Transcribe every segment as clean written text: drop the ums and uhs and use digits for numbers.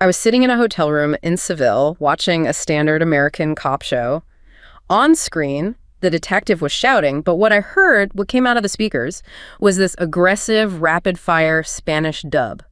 I was sitting in a hotel room in Seville watching a standard American cop show. On screen, the detective was shouting, but what came out of the speakers, was this aggressive, rapid-fire Spanish dub.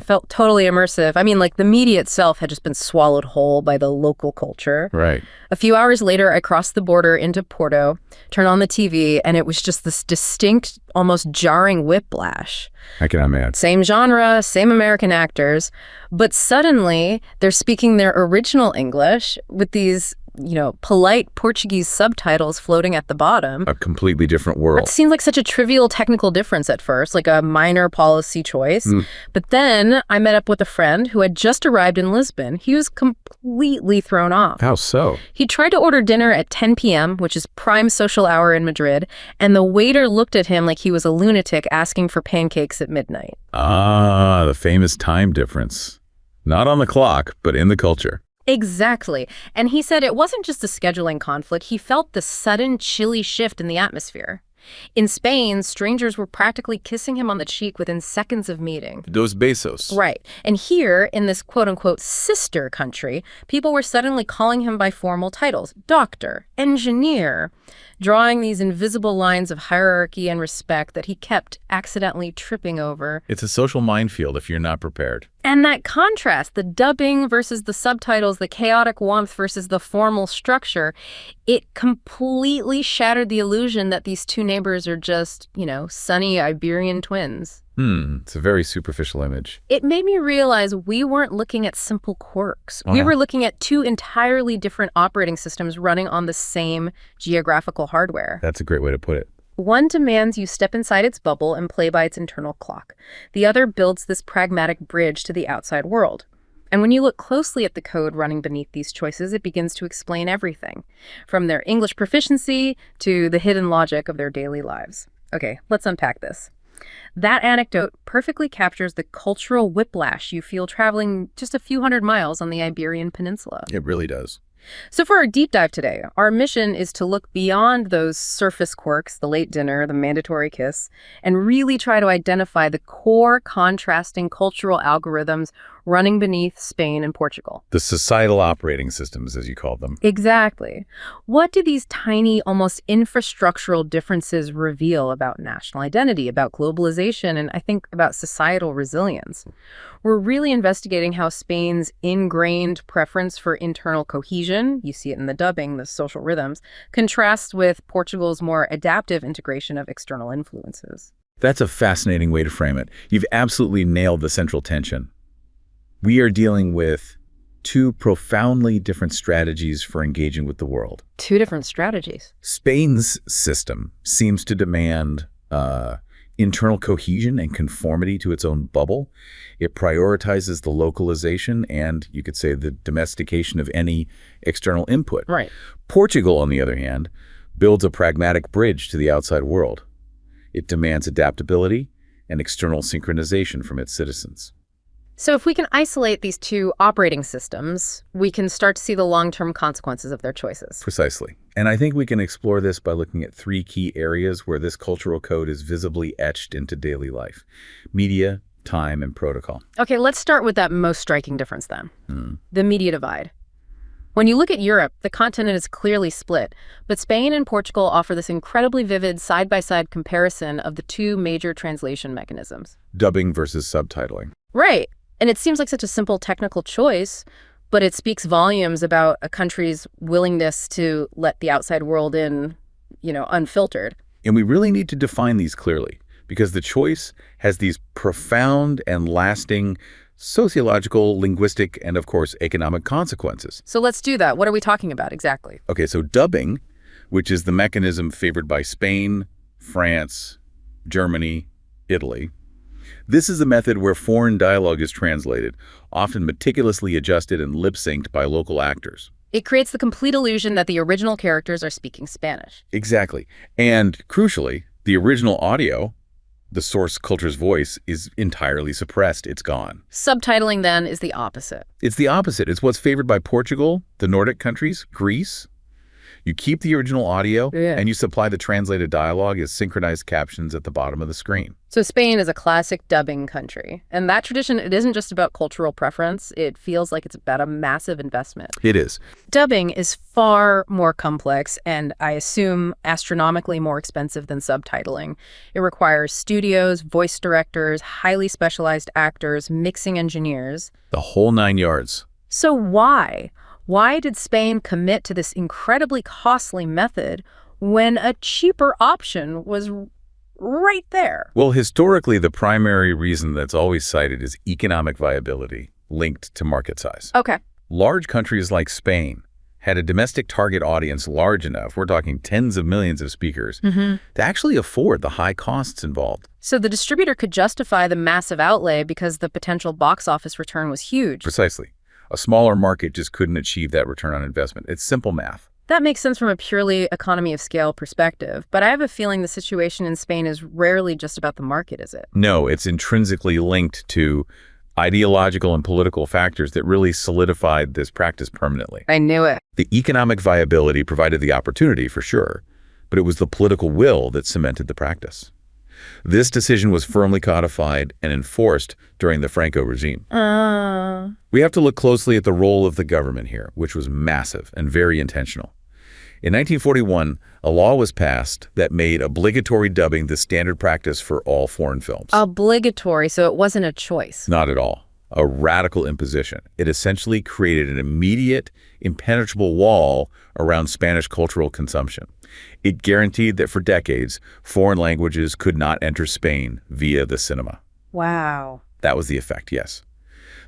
Felt totally immersive. I mean, like the media itself had just been swallowed whole by the local culture. Right. A few hours later, I crossed the border into Porto, turned on the TV, and it was just this distinct, almost jarring whiplash. I can imagine. Same genre, same American actors, but suddenly they're speaking their original English with these, polite Portuguese subtitles floating at the bottom. A completely different world. It seemed like such a trivial technical difference at first, like a minor policy choice. But then I met up with a friend who had just arrived in Lisbon. He was completely thrown off. How so? He tried to order dinner at 10 p.m., which is prime social hour in Madrid, and the waiter looked at him like he was a lunatic asking for pancakes at midnight. Ah, the famous time difference. Not on the clock, but in the culture. Exactly. And he said it wasn't just a scheduling conflict. He felt the sudden chilly shift in the atmosphere. In Spain, strangers were practically kissing him on the cheek within seconds of meeting. Those besos. Right. And here, in this quote-unquote sister country, people were suddenly calling him by formal titles. Doctor, engineer, drawing these invisible lines of hierarchy and respect that he kept accidentally tripping over. It's a social minefield if you're not prepared. And that contrast, the dubbing versus the subtitles, the chaotic warmth versus the formal structure, it completely shattered the illusion that these two neighbors are just, sunny Iberian twins. It's a very superficial image. It made me realize we weren't looking at simple quirks. We were looking at two entirely different operating systems running on the same geographical hardware. That's a great way to put it. One demands you step inside its bubble and play by its internal clock. The other builds this pragmatic bridge to the outside world. And when you look closely at the code running beneath these choices, it begins to explain everything, from their English proficiency to the hidden logic of their daily lives. Okay, let's unpack this. That anecdote perfectly captures the cultural whiplash you feel traveling just a few hundred miles on the Iberian Peninsula. It really does. So for our deep dive today, our mission is to look beyond those surface quirks, the late dinner, the mandatory kiss, and really try to identify the core contrasting cultural algorithms running beneath Spain and Portugal. The societal operating systems, as you call them. Exactly. What do these tiny, almost infrastructural differences reveal about national identity, about globalization, and I think about societal resilience? We're really investigating how Spain's ingrained preference for internal cohesion, you see it in the dubbing, the social rhythms, contrasts with Portugal's more adaptive integration of external influences. That's a fascinating way to frame it. You've absolutely nailed the central tension. We are dealing with two profoundly different strategies for engaging with the world. Two different strategies. Spain's system seems to demand internal cohesion and conformity to its own bubble. It prioritizes the localization and, you could say, the domestication of any external input. Right. Portugal, on the other hand, builds a pragmatic bridge to the outside world. It demands adaptability and external synchronization from its citizens. So if we can isolate these two operating systems, we can start to see the long-term consequences of their choices. Precisely. And I think we can explore this by looking at three key areas where this cultural code is visibly etched into daily life: media, time, and protocol. Okay, let's start with that most striking difference then. The media divide. When you look at Europe, the continent is clearly split, but Spain and Portugal offer this incredibly vivid side-by-side comparison of the two major translation mechanisms. Dubbing versus subtitling. Right. And it seems like such a simple technical choice, but it speaks volumes about a country's willingness to let the outside world in, unfiltered. And we really need to define these clearly, because the choice has these profound and lasting sociological, linguistic, and of course, economic consequences. So let's do that. What are we talking about exactly? Okay, so dubbing, which is the mechanism favored by Spain, France, Germany, Italy. This is a method where foreign dialogue is translated, often meticulously adjusted and lip-synced by local actors. It creates the complete illusion that the original characters are speaking Spanish. Exactly. And crucially, the original audio, the source culture's voice, is entirely suppressed. It's gone. Subtitling, then, is the opposite. It's the opposite. It's what's favored by Portugal, the Nordic countries, Greece. You keep the original audio, Yeah. and you supply the translated dialogue as synchronized captions at the bottom of the screen. So Spain is a classic dubbing country. And that tradition, it isn't just about cultural preference. It feels like it's about a massive investment. It is. Dubbing is far more complex and, I assume, astronomically more expensive than subtitling. It requires studios, voice directors, highly specialized actors, mixing engineers. The whole 9 yards. So why? Why did Spain commit to this incredibly costly method when a cheaper option was right there? Well, historically, the primary reason that's always cited is economic viability linked to market size. Okay. Large countries like Spain had a domestic target audience large enough, we're talking tens of millions of speakers, to actually afford the high costs involved. So the distributor could justify the massive outlay because the potential box office return was huge. Precisely. A smaller market just couldn't achieve that return on investment. It's simple math. That makes sense from a purely economy of scale perspective, but I have a feeling the situation in Spain is rarely just about the market, is it? No, it's intrinsically linked to ideological and political factors that really solidified this practice permanently. I knew it. The economic viability provided the opportunity, for sure, but it was the political will that cemented the practice. This decision was firmly codified and enforced during the Franco regime. We have to look closely at the role of the government here, which was massive and very intentional. In 1941, a law was passed that made obligatory dubbing the standard practice for all foreign films. Obligatory, so it wasn't a choice. Not at all. A radical imposition. It essentially created an immediate, impenetrable wall around Spanish cultural consumption. It guaranteed that for decades, foreign languages could not enter Spain via the cinema. Wow. That was the effect, yes.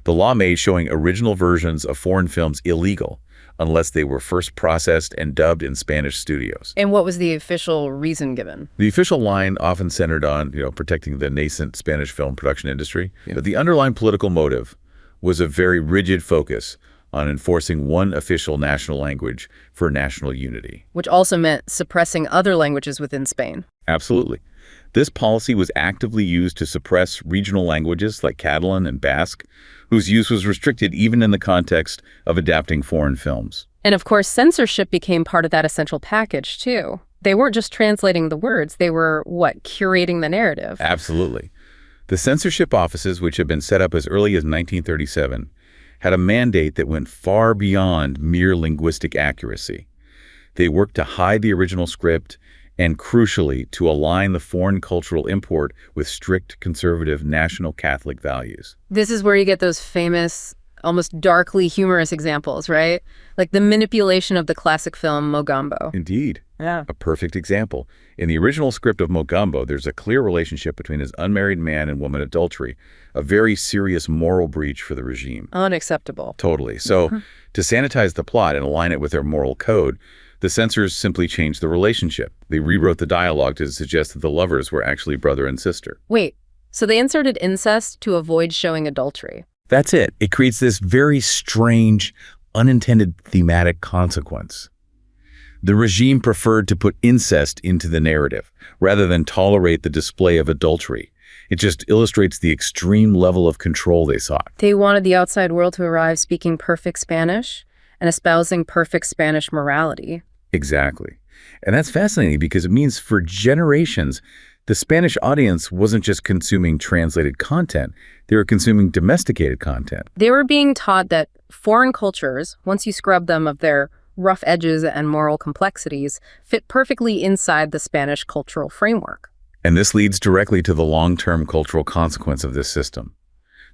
The law made showing original versions of foreign films illegal unless they were first processed and dubbed in Spanish studios. And what was the official reason given? The official line often centered on, protecting the nascent Spanish film production industry. Yeah. But the underlying political motive was a very rigid focus on enforcing one official national language for national unity. Which also meant suppressing other languages within Spain. Absolutely. This policy was actively used to suppress regional languages like Catalan and Basque, whose use was restricted even in the context of adapting foreign films. And of course, censorship became part of that essential package, too. They weren't just translating the words, they were, curating the narrative. Absolutely. The censorship offices, which had been set up as early as 1937, had a mandate that went far beyond mere linguistic accuracy. They worked to hide the original script and, crucially, to align the foreign cultural import with strict conservative national Catholic values. This is where you get those famous, almost darkly humorous examples, right? Like the manipulation of the classic film Mogambo. Indeed. Yeah. A perfect example. In the original script of Mogambo, there's a clear relationship between his unmarried man and woman adultery, a very serious moral breach for the regime. Unacceptable. Totally. So, to sanitize the plot and align it with their moral code, the censors simply changed the relationship. They rewrote the dialogue to suggest that the lovers were actually brother and sister. Wait, so they inserted incest to avoid showing adultery? That's it. It creates this very strange, unintended thematic consequence. The regime preferred to put incest into the narrative, rather than tolerate the display of adultery. It just illustrates the extreme level of control they sought. They wanted the outside world to arrive speaking perfect Spanish and espousing perfect Spanish morality. Exactly. And that's fascinating because it means for generations, the Spanish audience wasn't just consuming translated content, they were consuming domesticated content. They were being taught that foreign cultures, once you scrub them of their rough edges and moral complexities, fit perfectly inside the Spanish cultural framework. And this leads directly to the long-term cultural consequence of this system,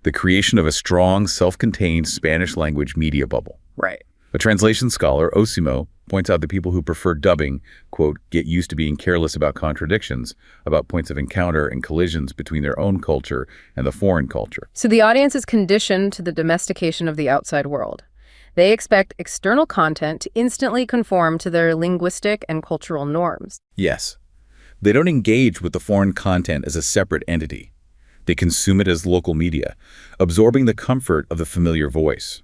the creation of a strong, self-contained Spanish language media bubble. Right. A translation scholar, Osimo, points out that people who prefer dubbing, quote, get used to being careless about contradictions, about points of encounter and collisions between their own culture and the foreign culture. So the audience is conditioned to the domestication of the outside world. They expect external content to instantly conform to their linguistic and cultural norms. Yes. They don't engage with the foreign content as a separate entity. They consume it as local media, absorbing the comfort of the familiar voice.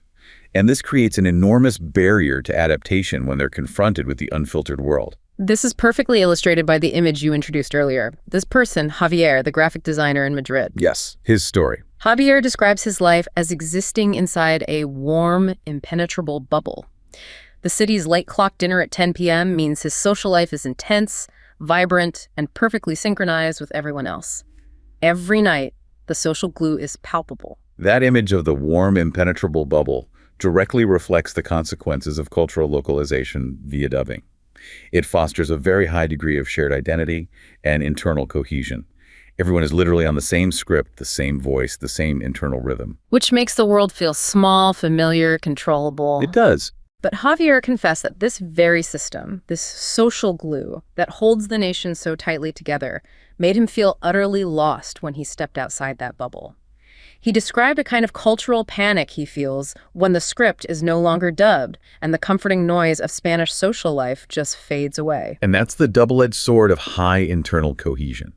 And this creates an enormous barrier to adaptation when they're confronted with the unfiltered world. This is perfectly illustrated by the image you introduced earlier. This person, Javier, the graphic designer in Madrid. Yes, his story. Javier describes his life as existing inside a warm, impenetrable bubble. The city's late clock dinner at 10 p.m. means his social life is intense, vibrant, and perfectly synchronized with everyone else. Every night, the social glue is palpable. That image of the warm, impenetrable bubble directly reflects the consequences of cultural localization via dubbing. It fosters a very high degree of shared identity and internal cohesion. Everyone is literally on the same script, the same voice, the same internal rhythm. Which makes the world feel small, familiar, controllable. It does. But Javier confessed that this very system, this social glue that holds the nation so tightly together, made him feel utterly lost when he stepped outside that bubble. He described a kind of cultural panic he feels when the script is no longer dubbed and the comforting noise of Spanish social life just fades away. And that's the double-edged sword of high internal cohesion.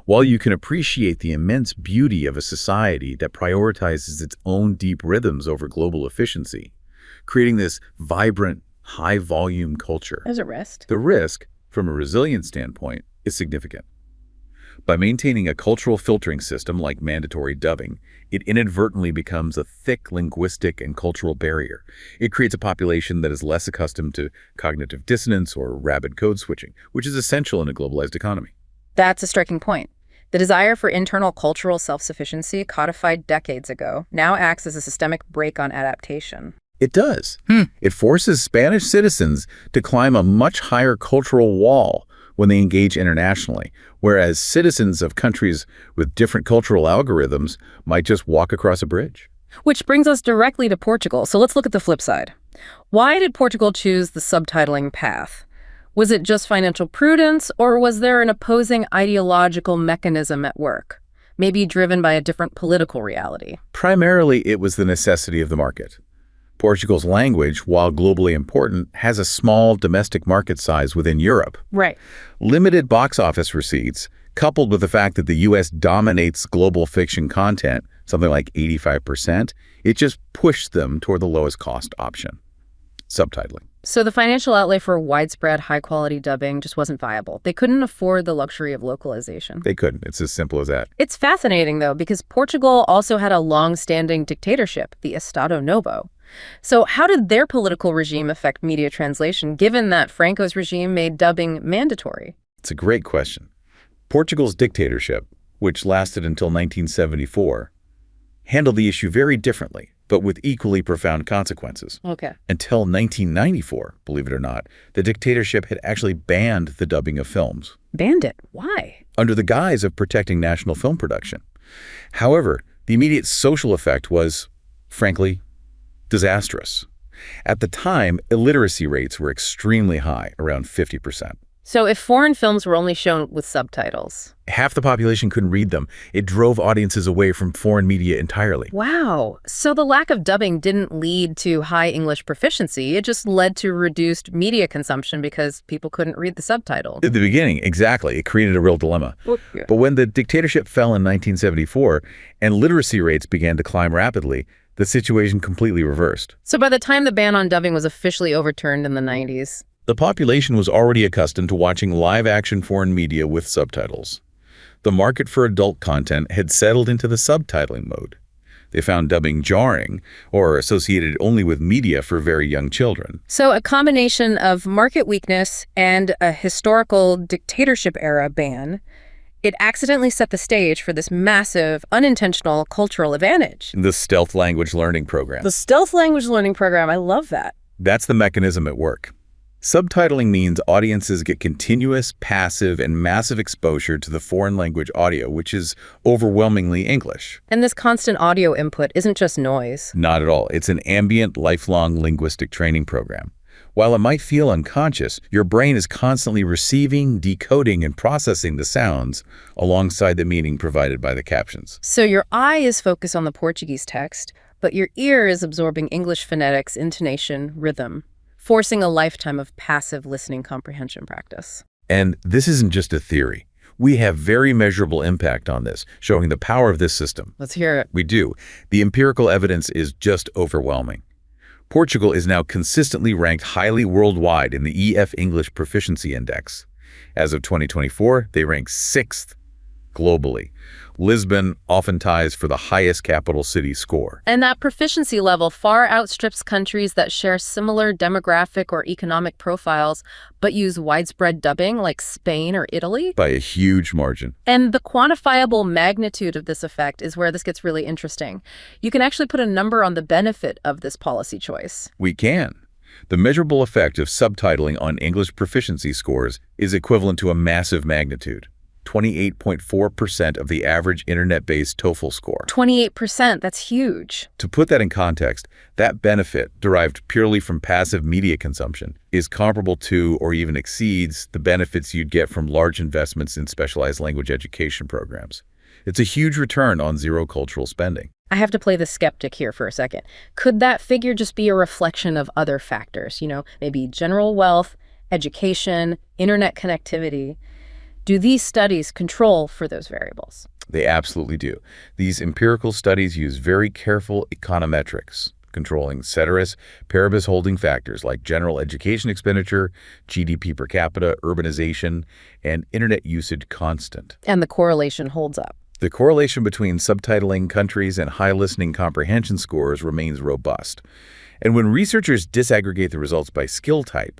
While you can appreciate the immense beauty of a society that prioritizes its own deep rhythms over global efficiency, creating this vibrant, high-volume culture, There's a risk. the risk, from a resilience standpoint, is significant. By maintaining a cultural filtering system like mandatory dubbing, it inadvertently becomes a thick linguistic and cultural barrier. It creates a population that is less accustomed to cognitive dissonance or rapid code switching, which is essential in a globalized economy. That's a striking point. The desire for internal cultural self-sufficiency, codified decades ago, now acts as a systemic brake on adaptation. It does. It forces Spanish citizens to climb a much higher cultural wall when they engage internationally, whereas citizens of countries with different cultural algorithms might just walk across a bridge. Which brings us directly to Portugal, so let's look at the flip side. Why did Portugal choose the subtitling path? Was it just financial prudence, or was there an opposing ideological mechanism at work, maybe driven by a different political reality? Primarily, it was the necessity of the market. Portugal's language, while globally important, has a small domestic market size within Europe. Right. Limited box office receipts, coupled with the fact that the U.S. dominates global fiction content, something like 85%, it just pushed them toward the lowest cost option, subtitling. So the financial outlay for widespread, high-quality dubbing just wasn't viable. They couldn't afford the luxury of localization. They couldn't. It's as simple as that. It's fascinating, though, because Portugal also had a long-standing dictatorship, the Estado Novo. So how did their political regime affect media translation, given that Franco's regime made dubbing mandatory? It's a great question. Portugal's dictatorship, which lasted until 1974, handled the issue very differently, but with equally profound consequences. Okay. Until 1994, believe it or not, the dictatorship had actually banned the dubbing of films. Banned it? Why? Under the guise of protecting national film production. However, the immediate social effect was, frankly, disastrous. At the time, illiteracy rates were extremely high, around 50%. So if foreign films were only shown with subtitles? Half the population couldn't read them. It drove audiences away from foreign media entirely. Wow. So the lack of dubbing didn't lead to high English proficiency. It just led to reduced media consumption because people couldn't read the subtitles. At the beginning, exactly. It created a real dilemma. Yeah. But when the dictatorship fell in 1974 and literacy rates began to climb rapidly, the situation completely reversed. So by the time the ban on dubbing was officially overturned in the 90s, the population was already accustomed to watching live-action foreign media with subtitles. The market for adult content had settled into the subtitling mode. They found dubbing jarring or associated only with media for very young children. So a combination of market weakness and a historical dictatorship-era ban, it accidentally set the stage for this massive, unintentional cultural advantage. The stealth language learning program. The stealth language learning program, I love that. That's the mechanism at work. Subtitling means audiences get continuous, passive, and massive exposure to the foreign language audio, which is overwhelmingly English. And this constant audio input isn't just noise. Not at all. It's an ambient, lifelong linguistic training program. While it might feel unconscious, your brain is constantly receiving, decoding, and processing the sounds alongside the meaning provided by the captions. So your eye is focused on the Portuguese text, but your ear is absorbing English phonetics, intonation, rhythm, forcing a lifetime of passive listening comprehension practice. And this isn't just a theory. We have very measurable impact on this, showing the power of this system. Let's hear it. We do. The empirical evidence is just overwhelming. Portugal is now consistently ranked highly worldwide in the EF English Proficiency Index. As of 2024, they rank 6th globally. Lisbon often ties for the highest capital city score. And that proficiency level far outstrips countries that share similar demographic or economic profiles, but use widespread dubbing like Spain or Italy. By a huge margin. And the quantifiable magnitude of this effect is where this gets really interesting. You can actually put a number on the benefit of this policy choice. We can. The measurable effect of subtitling on English proficiency scores is equivalent to a massive magnitude. 28.4% of the average internet-based TOEFL score. 28%, that's huge. To put that in context, that benefit, derived purely from passive media consumption, is comparable to or even exceeds the benefits you'd get from large investments in specialized language education programs. It's a huge return on zero cultural spending. I have to play the skeptic here for a second. Could that figure just be a reflection of other factors? Maybe general wealth, education, internet connectivity. Do these studies control for those variables? They absolutely do. These empirical studies use very careful econometrics, controlling ceteris paribus holding factors like general education expenditure, GDP per capita, urbanization, and internet usage constant. And the correlation holds up. The correlation between subtitling countries and high listening comprehension scores remains robust. And when researchers disaggregate the results by skill type,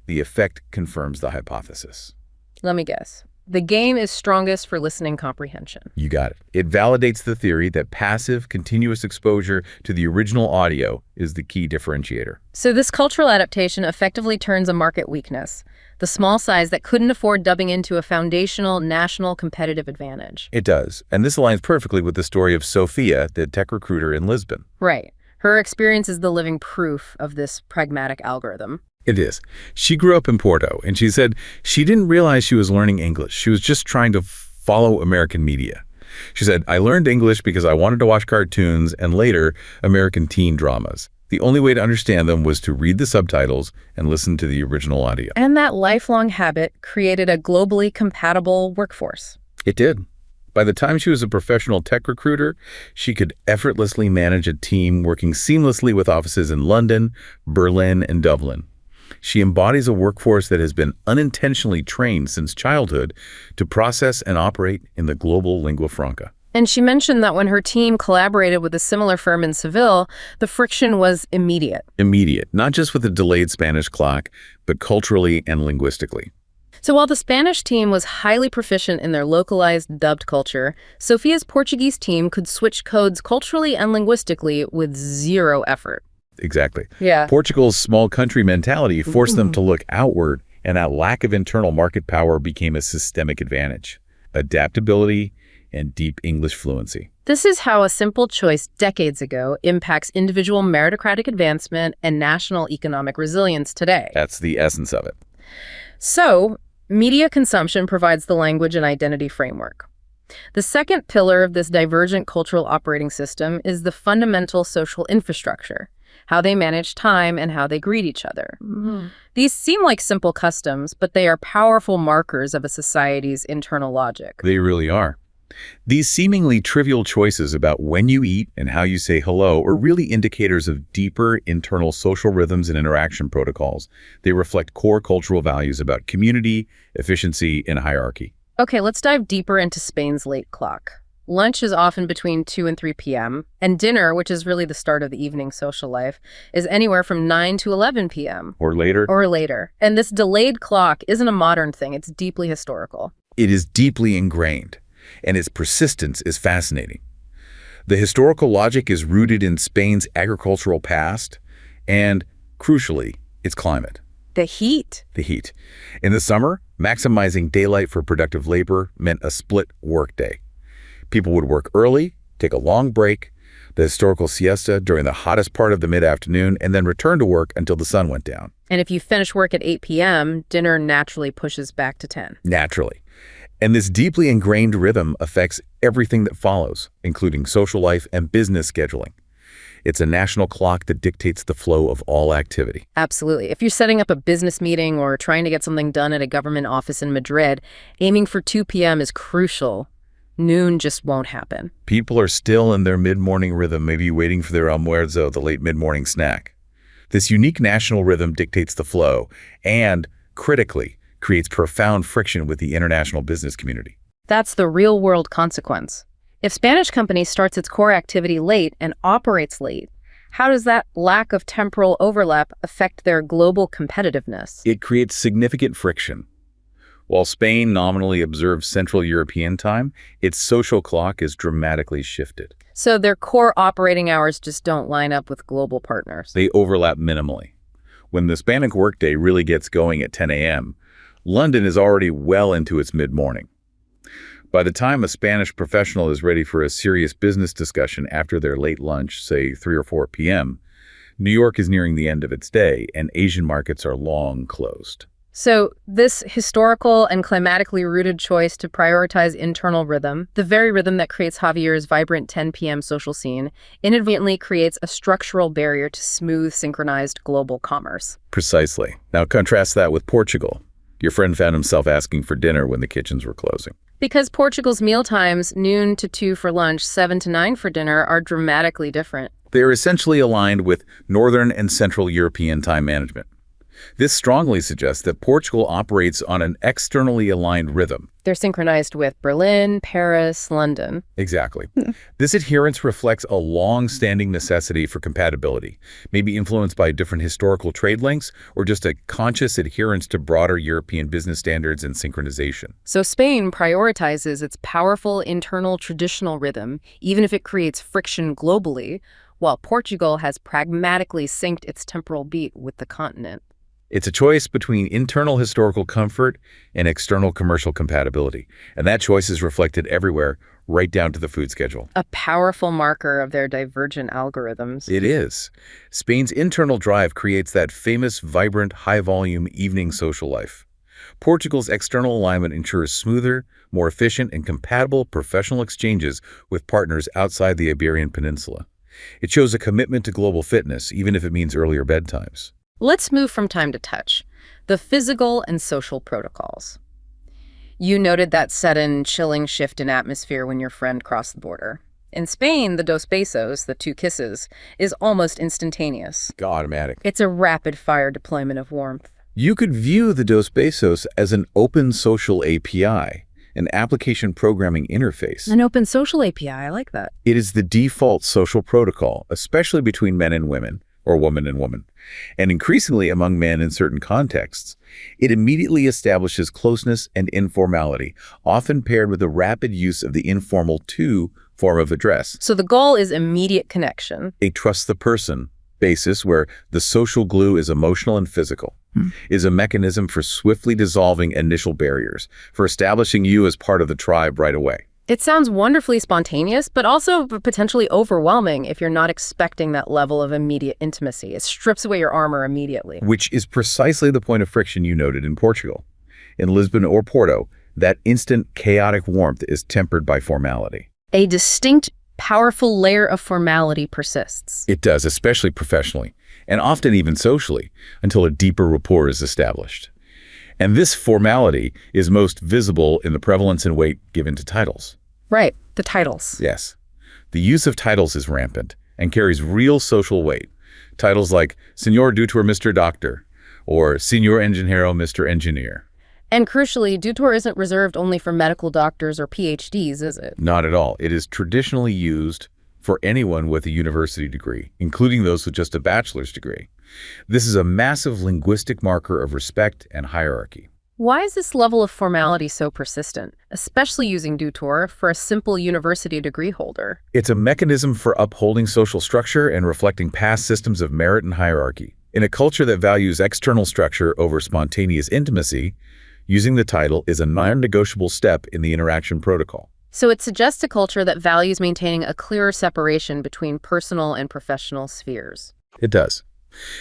the effect confirms the hypothesis. Let me guess. The game is strongest for listening comprehension. You got it. It validates the theory that passive, continuous exposure to the original audio is the key differentiator. So this cultural adaptation effectively turns a market weakness, the small size that couldn't afford dubbing, into a foundational national competitive advantage. It does. And this aligns perfectly with the story of Sophia, the tech recruiter in Lisbon. Right. Her experience is the living proof of this pragmatic algorithm. It is. She grew up in Porto, and she said she didn't realize she was learning English. She was just trying to follow American media. She said, I learned English because I wanted to watch cartoons and later American teen dramas. The only way to understand them was to read the subtitles and listen to the original audio. And that lifelong habit created a globally compatible workforce. It did. By the time she was a professional tech recruiter, she could effortlessly manage a team working seamlessly with offices in London, Berlin, and Dublin. She embodies a workforce that has been unintentionally trained since childhood to process and operate in the global lingua franca. And she mentioned that when her team collaborated with a similar firm in Seville, the friction was immediate. Immediate, not just with a delayed Spanish clock, but culturally and linguistically. So while the Spanish team was highly proficient in their localized dubbed culture, Sophia's Portuguese team could switch codes culturally and linguistically with zero effort. Exactly. Yeah. Portugal's small country mentality forced them to look outward, and that lack of internal market power became a systemic advantage. Adaptability and deep English fluency. This is how a simple choice decades ago impacts individual meritocratic advancement and national economic resilience today. That's the essence of it. So, media consumption provides the language and identity framework. The second pillar of this divergent cultural operating system is the fundamental social infrastructure, how they manage time and how they greet each other. These seem like simple customs, but they are powerful markers of a society's internal logic. They really are. These seemingly trivial choices about when you eat and how you say hello are really indicators of deeper internal social rhythms and interaction protocols. They reflect core cultural values about community, efficiency, and hierarchy. Okay, let's dive deeper into Spain's late clock. Lunch is often between 2 and 3 p.m., and dinner, which is really the start of the evening social life, is anywhere from 9 to 11 p.m. Or later. And this delayed clock isn't a modern thing, it's deeply historical. It is deeply ingrained, and its persistence is fascinating. The historical logic is rooted in Spain's agricultural past and, crucially, its climate. The heat. The heat. In the summer, maximizing daylight for productive labor meant a split workday. People would work early, take a long break, the historical siesta during the hottest part of the mid-afternoon, and then return to work until the sun went down. And if you finish work at 8 p.m., dinner naturally pushes back to 10. Naturally. And this deeply ingrained rhythm affects everything that follows, including social life and business scheduling. It's a national clock that dictates the flow of all activity. Absolutely. If you're setting up a business meeting or trying to get something done at a government office in Madrid, aiming for 2 p.m. is crucial. Noon just won't happen. People are still in their mid-morning rhythm, maybe waiting for their almuerzo, the late mid-morning snack. This unique national rhythm dictates the flow and, critically, creates profound friction with the international business community. That's the real-world consequence. If Spanish company starts its core activity late and operates late, how does that lack of temporal overlap affect their global competitiveness? It creates significant friction. While Spain nominally observes Central European time, its social clock is dramatically shifted. So their core operating hours just don't line up with global partners. They overlap minimally. When the Hispanic workday really gets going at 10 a.m., London is already well into its mid-morning. By the time a Spanish professional is ready for a serious business discussion after their late lunch, say 3 or 4 p.m., New York is nearing the end of its day, and Asian markets are long closed. So this historical and climatically rooted choice to prioritize internal rhythm, the very rhythm that creates Javier's vibrant 10 p.m. social scene, inadvertently creates a structural barrier to smooth, synchronized global commerce. Precisely. Now contrast that with Portugal. Your friend found himself asking for dinner when the kitchens were closing. Because Portugal's meal times, noon to 2 for lunch, 7 to 9 for dinner, are dramatically different. They are essentially aligned with Northern and Central European time management. This strongly suggests that Portugal operates on an externally aligned rhythm. They're synchronized with Berlin, Paris, London. Exactly. This adherence reflects a long-standing necessity for compatibility, maybe influenced by different historical trade links or just a conscious adherence to broader European business standards and synchronization. So Spain prioritizes its powerful internal traditional rhythm, even if it creates friction globally, while Portugal has pragmatically synced its temporal beat with the continent. It's a choice between internal historical comfort and external commercial compatibility, and that choice is reflected everywhere, right down to the food schedule. A powerful marker of their divergent algorithms. It is. Spain's internal drive creates that famous, vibrant, high-volume evening social life. Portugal's external alignment ensures smoother, more efficient, and compatible professional exchanges with partners outside the Iberian Peninsula. It shows a commitment to global fitness, even if it means earlier bedtimes. Let's move from time to touch, the physical and social protocols. You noted that sudden, chilling shift in atmosphere when your friend crossed the border. In Spain, the dos besos, the 2 kisses, is almost instantaneous. Automatic. It's a rapid-fire deployment of warmth. You could view the dos besos as an open social API, an application programming interface. An open social API, I like that. It is the default social protocol, especially between men and women, or woman and woman, and increasingly among men in certain contexts. It immediately establishes closeness and informality, often paired with the rapid use of the informal to form of address. So the goal is immediate connection. A trust the person basis where the social glue is emotional and physical, is a mechanism for swiftly dissolving initial barriers, for establishing you as part of the tribe right away. It sounds wonderfully spontaneous, but also potentially overwhelming if you're not expecting that level of immediate intimacy. It strips away your armor immediately. Which is precisely the point of friction you noted in Portugal. In Lisbon or Porto, that instant chaotic warmth is tempered by formality. A distinct, powerful layer of formality persists. It does, especially professionally, and often even socially, until a deeper rapport is established. And this formality is most visible in the prevalence and weight given to titles. Right, the titles. Yes. The use of titles is rampant and carries real social weight. Titles like Señor Doctor, Mr. Doctor, or Señor Ingeniero, Mr. Engineer. And crucially, Doctor isn't reserved only for medical doctors or PhDs, is it? Not at all. It is traditionally used for anyone with a university degree, including those with just a bachelor's degree. This is a massive linguistic marker of respect and hierarchy. Why is this level of formality so persistent, especially using Doctor for a simple university degree holder? It's a mechanism for upholding social structure and reflecting past systems of merit and hierarchy. In a culture that values external structure over spontaneous intimacy, using the title is a non-negotiable step in the interaction protocol. So it suggests a culture that values maintaining a clearer separation between personal and professional spheres. It does.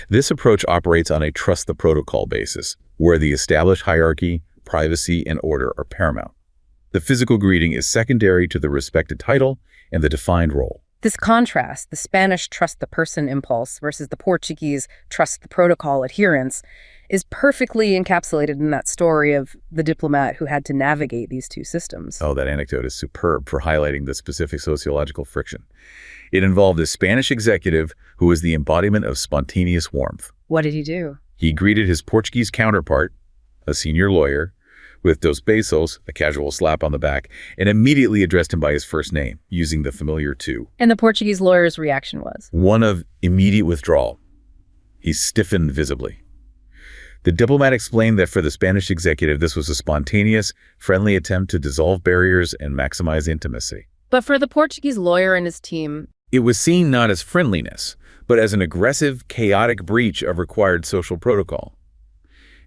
This approach operates on a trust the protocol basis, where the established hierarchy, privacy, and order are paramount. The physical greeting is secondary to the respected title and the defined role. This contrast, the Spanish trust the person impulse versus the Portuguese trust the protocol adherence, is perfectly encapsulated in that story of the diplomat who had to navigate these 2 systems. Oh, that anecdote is superb for highlighting the specific sociological friction. It involved a Spanish executive who was the embodiment of spontaneous warmth. What did he do? He greeted his Portuguese counterpart, a senior lawyer, with dos besos, a casual slap on the back, and immediately addressed him by his first name, using the familiar tu. And the Portuguese lawyer's reaction was? One of immediate withdrawal. He stiffened visibly. The diplomat explained that for the Spanish executive, this was a spontaneous, friendly attempt to dissolve barriers and maximize intimacy. But for the Portuguese lawyer and his team, it was seen not as friendliness, but as an aggressive, chaotic breach of required social protocol.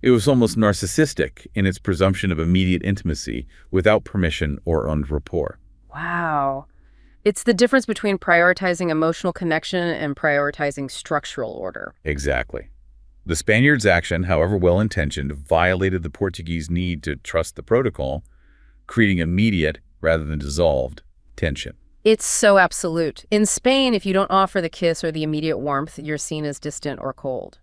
It was almost narcissistic in its presumption of immediate intimacy without permission or en rapport. wow. It's the difference between prioritizing emotional connection and prioritizing structural order. Exactly. The Spaniards' action, however well-intentioned, violated the Portuguese need to trust the protocol, creating immediate, rather than dissolved, tension. It's so absolute. In Spain, if you don't offer the kiss or the immediate warmth, you're seen as distant or cold.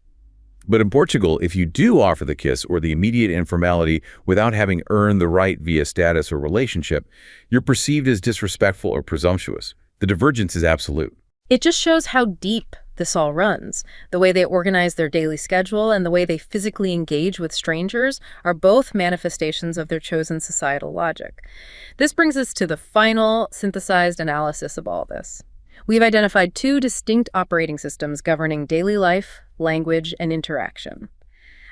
But in Portugal, if you do offer the kiss or the immediate informality without having earned the right via status or relationship, you're perceived as disrespectful or presumptuous. The divergence is absolute. It just shows how deep this all runs. The way they organize their daily schedule and the way they physically engage with strangers are both manifestations of their chosen societal logic. This brings us to the final, synthesized analysis of all this. We've identified two distinct operating systems governing daily life, language, and interaction.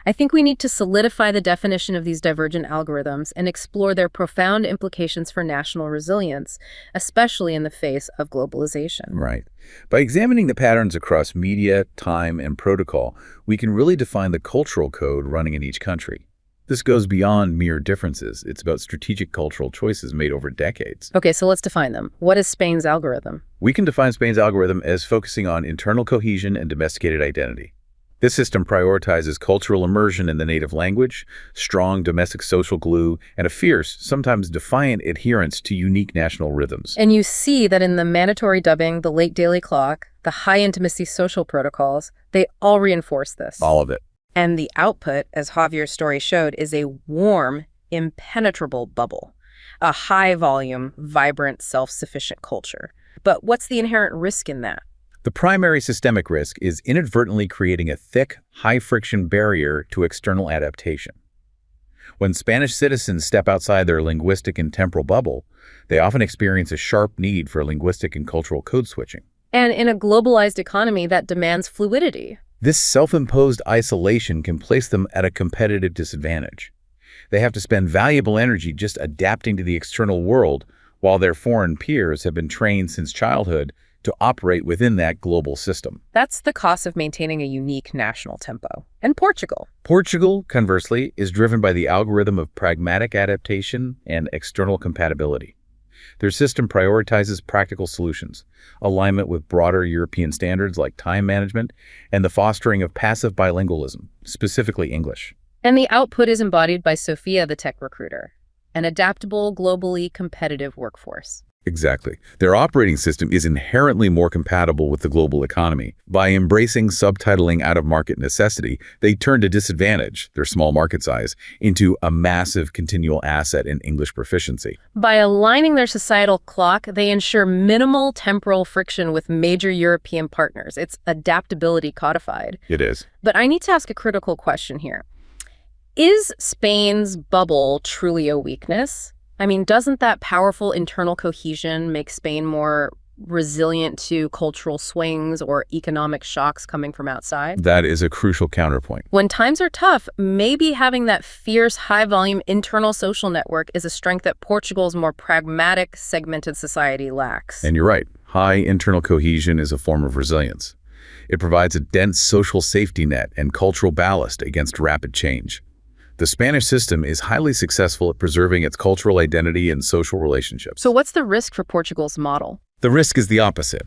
I think we need to solidify the definition of these divergent algorithms and explore their profound implications for national resilience, especially in the face of globalization. Right. By examining the patterns across media, time, and protocol, we can really define the cultural code running in each country. This goes beyond mere differences. It's about strategic cultural choices made over decades. Okay, so let's define them. What is Spain's algorithm? We can define Spain's algorithm as focusing on internal cohesion and domesticated identity. This system prioritizes cultural immersion in the native language, strong domestic social glue, and a fierce, sometimes defiant adherence to unique national rhythms. And you see that in the mandatory dubbing, the late daily clock, the high-intimacy social protocols, they all reinforce this. All of it. And the output, as Javier's story showed, is a warm, impenetrable bubble. A high-volume, vibrant, self-sufficient culture. But what's the inherent risk in that? The primary systemic risk is inadvertently creating a thick, high-friction barrier to external adaptation. When Spanish citizens step outside their linguistic and temporal bubble, they often experience a sharp need for linguistic and cultural code switching. And in a globalized economy that demands fluidity. This self-imposed isolation can place them at a competitive disadvantage. They have to spend valuable energy just adapting to the external world, while their foreign peers have been trained since childhood to operate within that global system. That's the cost of maintaining a unique national tempo. And Portugal. Portugal, conversely, is driven by the algorithm of pragmatic adaptation and external compatibility. Their system prioritizes practical solutions, alignment with broader European standards like time management, and the fostering of passive bilingualism, specifically English. And the output is embodied by Sophia, the tech recruiter, an adaptable, globally competitive workforce. Exactly. Their operating system is inherently more compatible with the global economy. By embracing subtitling out of market necessity, they turned a disadvantage, their small market size, into a massive continual asset in English proficiency. By aligning their societal clock, they ensure minimal temporal friction with major European partners. It's adaptability codified. It is. But I need to ask a critical question here. Is Spain's bubble truly a weakness? I mean, doesn't that powerful internal cohesion make Spain more resilient to cultural swings or economic shocks coming from outside? That is a crucial counterpoint. When times are tough, maybe having that fierce, high-volume internal social network is a strength that Portugal's more pragmatic, segmented society lacks. And you're right. High internal cohesion is a form of resilience. It provides a dense social safety net and cultural ballast against rapid change. The Spanish system is highly successful at preserving its cultural identity and social relationships. So what's the risk for Portugal's model? The risk is the opposite.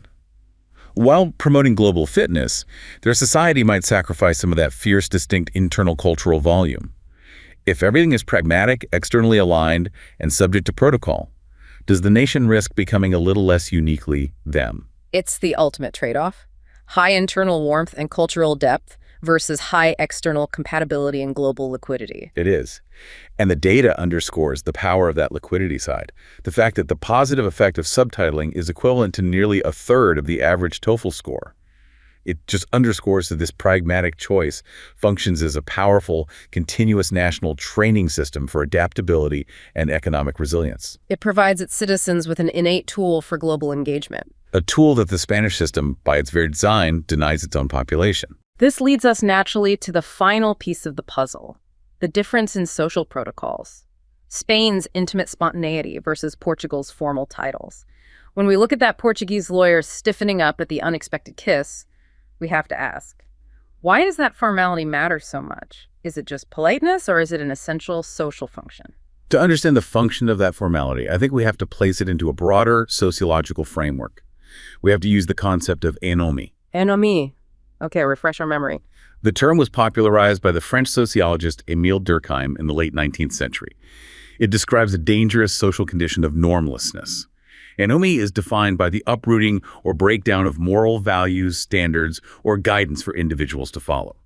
While promoting global fitness, their society might sacrifice some of that fierce, distinct internal cultural volume. If everything is pragmatic, externally aligned, and subject to protocol, does the nation risk becoming a little less uniquely them? It's the ultimate trade-off. High internal warmth and cultural depth versus high external compatibility and global liquidity. It is. And the data underscores the power of that liquidity side. The fact that the positive effect of subtitling is equivalent to nearly a third of the average TOEFL score. It just underscores that this pragmatic choice functions as a powerful, continuous national training system for adaptability and economic resilience. It provides its citizens with an innate tool for global engagement. A tool that the Spanish system, by its very design, denies its own population. This leads us naturally to the final piece of the puzzle, the difference in social protocols. Spain's intimate spontaneity versus Portugal's formal titles. When we look at that Portuguese lawyer stiffening up at the unexpected kiss, we have to ask, why does that formality matter so much? Is it just politeness, or is it an essential social function? To understand the function of that formality, I think we have to place it into a broader sociological framework. We have to use the concept of anomie. Anomie. Okay, refresh our memory. The term was popularized by the French sociologist Émile Durkheim in the late 19th century. It describes a dangerous social condition of normlessness. Anomie is defined by the uprooting or breakdown of moral values, standards, or guidance for individuals to follow.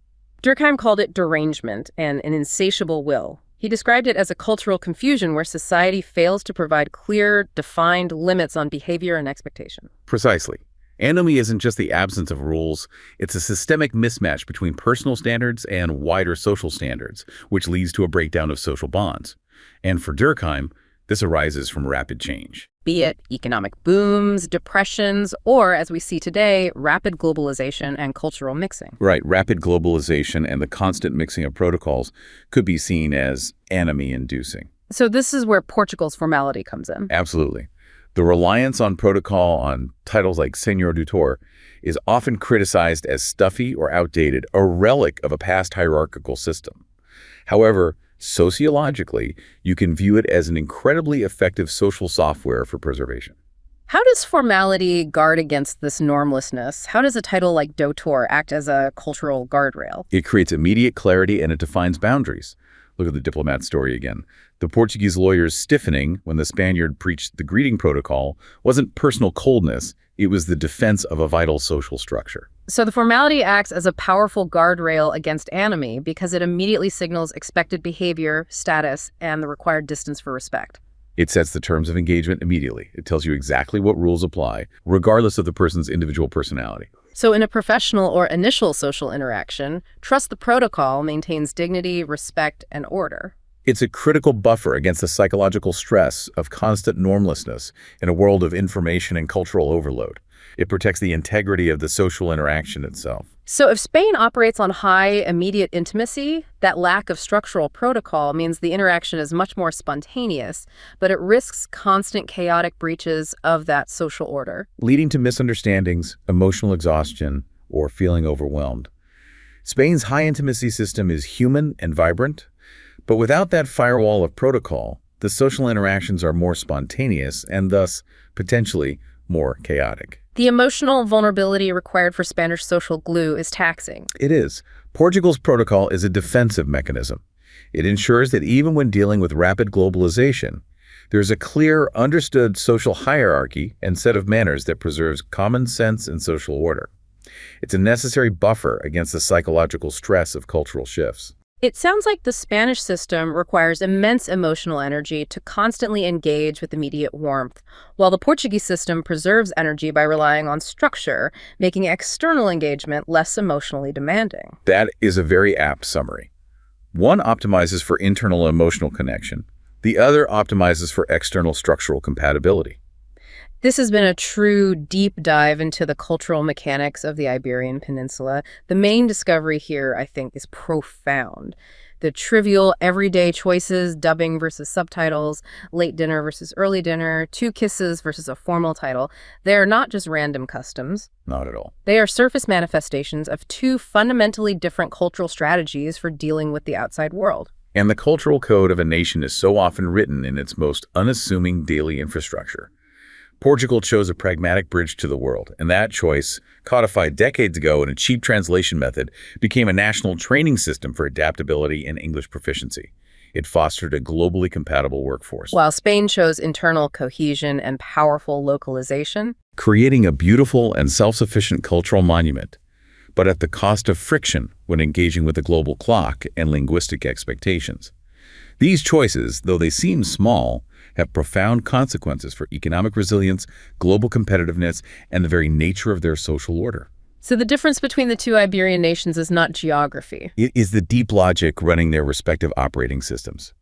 Durkheim called it derangement and an insatiable will. He described it as a cultural confusion where society fails to provide clear, defined limits on behavior and expectation. Precisely. Anomie isn't just the absence of rules, it's a systemic mismatch between personal standards and wider social standards, which leads to a breakdown of social bonds. And for Durkheim, this arises from rapid change. Be it economic booms, depressions, or, as we see today, rapid globalization and cultural mixing. Right, rapid globalization and the constant mixing of protocols could be seen as anomie-inducing. So this is where Portugal's formality comes in. Absolutely. The reliance on protocol on titles like Senor Doutor is often criticized as stuffy or outdated, a relic of a past hierarchical system. However, sociologically, you can view it as an incredibly effective social software for preservation. How does formality guard against this normlessness? How does a title like Doutor act as a cultural guardrail? It creates immediate clarity and it defines boundaries. Look at the diplomat story again. The Portuguese lawyer's stiffening when the Spaniard preached the greeting protocol wasn't personal coldness, it was the defense of a vital social structure. So the formality acts as a powerful guardrail against anomie because it immediately signals expected behavior, status, and the required distance for respect. It sets the terms of engagement immediately. It tells you exactly what rules apply, regardless of the person's individual personality. So in a professional or initial social interaction, trust the protocol maintains dignity, respect, and order. It's a critical buffer against the psychological stress of constant normlessness in a world of information and cultural overload. It protects the integrity of the social interaction itself. So if Spain operates on high, immediate intimacy, that lack of structural protocol means the interaction is much more spontaneous, but it risks constant chaotic breaches of that social order, Leading to misunderstandings, emotional exhaustion, or feeling overwhelmed. Spain's high intimacy system is human and vibrant, but without that firewall of protocol, the social interactions are more spontaneous and thus potentially more chaotic. The emotional vulnerability required for Spanish social glue is taxing. It is. Portugal's protocol is a defensive mechanism. It ensures that even when dealing with rapid globalization, there's a clear, understood social hierarchy and set of manners that preserves common sense and social order. It's a necessary buffer against the psychological stress of cultural shifts. It sounds like the Spanish system requires immense emotional energy to constantly engage with immediate warmth, while the Portuguese system preserves energy by relying on structure, making external engagement less emotionally demanding. That is a very apt summary. One optimizes for internal emotional connection. The other optimizes for external structural compatibility. This has been a true deep dive into the cultural mechanics of the Iberian Peninsula. The main discovery here, I think, is profound. The trivial, everyday choices, dubbing versus subtitles, late dinner versus early dinner, two kisses versus a formal title, they are not just random customs. Not at all. They are surface manifestations of two fundamentally different cultural strategies for dealing with the outside world. And the cultural code of a nation is so often written in its most unassuming daily infrastructure. Portugal chose a pragmatic bridge to the world, and that choice, codified decades ago in a cheap translation method, became a national training system for adaptability and English proficiency. It fostered a globally compatible workforce. While Spain chose internal cohesion and powerful localization, creating a beautiful and self-sufficient cultural monument, but at the cost of friction when engaging with the global clock and linguistic expectations. These choices, though they seem small, have profound consequences for economic resilience, global competitiveness, and the very nature of their social order. So the difference between the two Iberian nations is not geography. It is the deep logic running their respective operating systems.